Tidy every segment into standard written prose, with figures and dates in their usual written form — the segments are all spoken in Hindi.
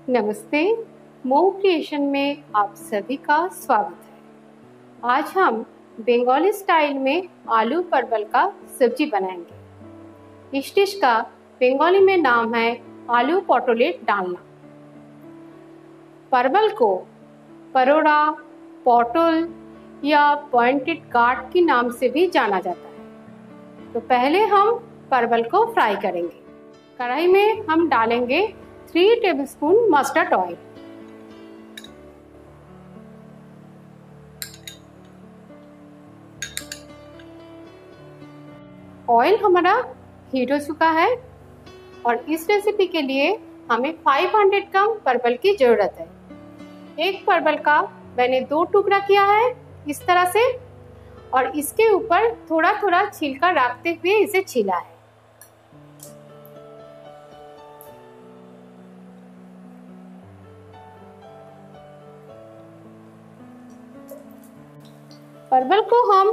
नमस्ते, मोम क्रिएशन में आप सभी का स्वागत है। आज हम बंगाली स्टाइल में आलू परवल का सब्जी बनाएंगे। इस डिश का बंगाली में नाम है आलू पटोलेट डालना। परवल को परोड़ा, पटोल या पॉइंटेड गार्ड के नाम से भी जाना जाता है। तो पहले हम परवल को फ्राई करेंगे। कढ़ाई में हम डालेंगे 3 टेबलस्पून मस्टर्ड ऑयल। ऑयल हमारा हीट हो चुका है और इस रेसिपी के लिए हमें 500 ग्राम परवल की जरूरत है। एक परवल का मैंने 2 टुकड़ा किया है इस तरह से, और इसके ऊपर थोड़ा थोड़ा छिलका रखते हुए इसे छीला है। परवल को हम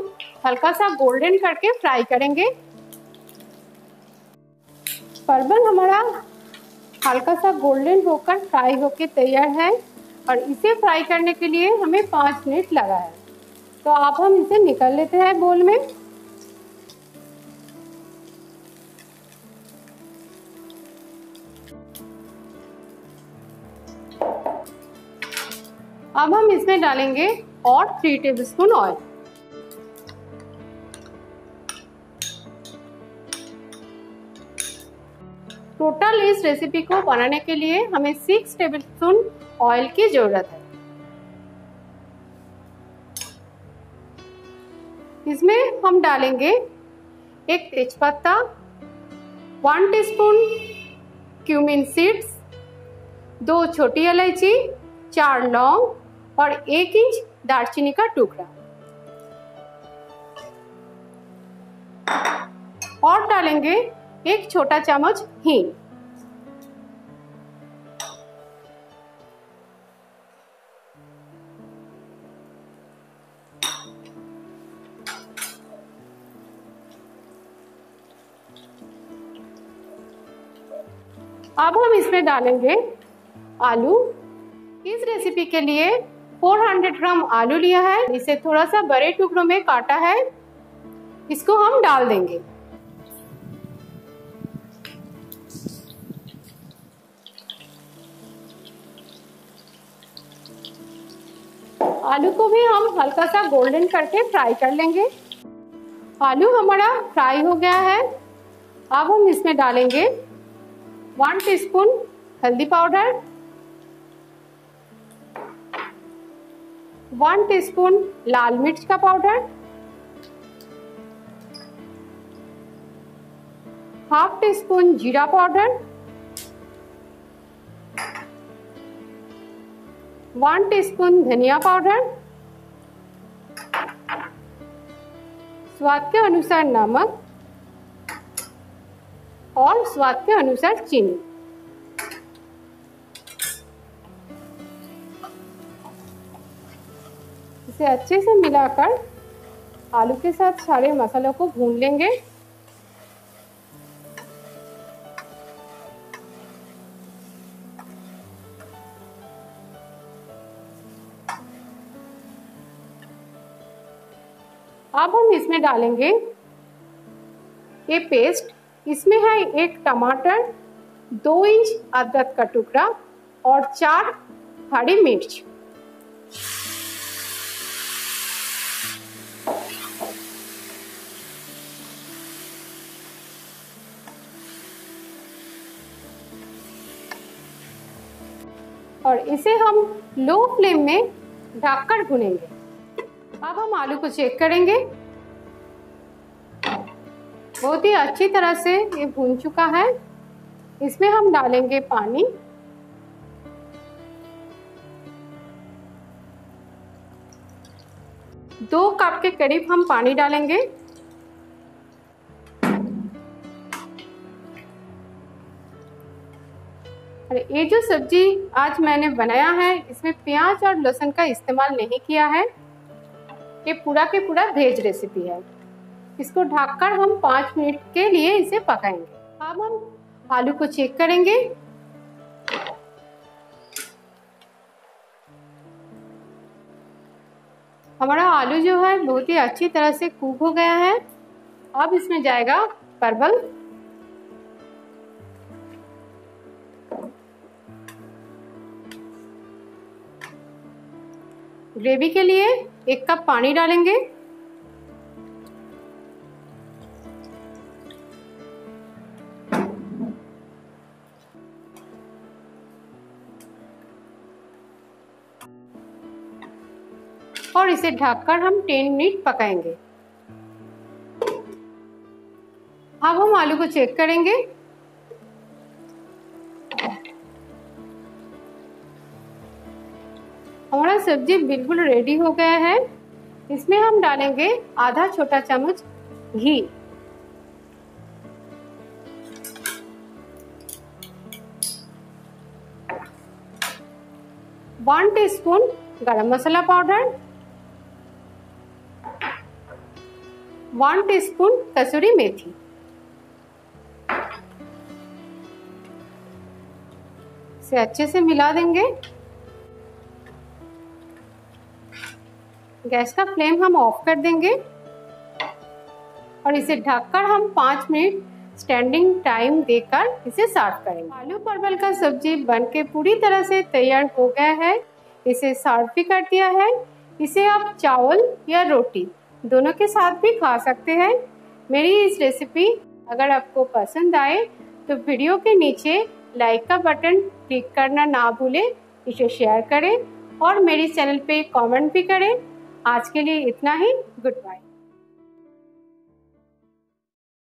हल्का सा गोल्डन करके फ्राई करेंगे। परवल हमारा हल्का सा गोल्डन होकर फ्राई होकर तैयार है और इसे फ्राई करने के लिए हमें 5 मिनट लगा है। तो अब हम इसे निकाल लेते हैं बोल में। अब हम इसमें डालेंगे और 3 टेबलस्पून ऑयल। टोटल इस रेसिपी को बनाने के लिए हमें 6 टेबलस्पून ऑयल की जरूरत है। इसमें हम डालेंगे 1 तेजपत्ता, 1 टीस्पून क्यूमिन सीड्स, 2 छोटी इलायची, 4 लौंग और 1 इंच दालचीनी का टुकड़ा, और डालेंगे 1 छोटा चम्मच हींग। अब हम इसमें डालेंगे आलू। इस रेसिपी के लिए 400 ग्राम आलू लिया है। इसे थोड़ा सा बड़े टुकड़ों में काटा है। इसको हम डाल देंगे। आलू को भी हम हल्का सा गोल्डन करके फ्राई कर लेंगे। आलू हमारा फ्राई हो गया है। अब हम इसमें डालेंगे 1 टीस्पून हल्दी पाउडर, 1 टीस्पून लाल मिर्च का पाउडर, हाफ टीस्पून जीरा पाउडर, 1 टीस्पून धनिया पाउडर, स्वाद के अनुसार नमक और स्वाद के अनुसार चीनी। इसे अच्छे से मिलाकर आलू के साथ सारे मसालों को भून लेंगे। अब हम इसमें डालेंगे ये पेस्ट। इसमें है 1 टमाटर, 2 इंच अदरक का टुकड़ा और 4 हरी मिर्च। और इसे हम लो फ्लेम में ढककर भुनेंगे। अब हम आलू को चेक करेंगे। बहुत ही अच्छी तरह से ये भून चुका है। इसमें हम डालेंगे पानी। दो कप के करीब हम पानी डालेंगे। और ये जो सब्जी आज मैंने बनाया है इसमें प्याज और लहसुन का इस्तेमाल नहीं किया है। ये पूरा के पूरा वेज रेसिपी है। इसको ढककर हम 5 मिनट के लिए इसे पकाएंगे। अब हम आलू को चेक करेंगे। हमारा आलू जो है बहुत ही अच्छी तरह से कुक हो गया है। अब इसमें जाएगा परवल। ग्रेवी के लिए 1 कप पानी डालेंगे। और इसे ढककर हम 10 मिनट पकाएंगे। अब हम आलू को चेक करेंगे। हमारा सब्जी बिल्कुल रेडी हो गया है। इसमें हम डालेंगे आधा छोटा चम्मच घी, वन टीस्पून गरम मसाला पाउडर, 1 टीस्पून कसूरी मेथी। इसे अच्छे से मिला देंगे। गैस का फ्लेम हम ऑफ कर देंगे और इसे ढककर हम 5 मिनट स्टैंडिंग टाइम देकर इसे सर्व करेंगे। आलू परवल का सब्जी बनके पूरी तरह से तैयार हो गया है। इसे सर्व भी कर दिया है। इसे आप चावल या रोटी दोनों के साथ भी खा सकते हैं। मेरी इस रेसिपी अगर आपको पसंद आए तो वीडियो के नीचे लाइक का बटन क्लिक करना ना भूलें, इसे शेयर करें और मेरे चैनल पे कमेंट भी करें। आज के लिए इतना ही। Good bye.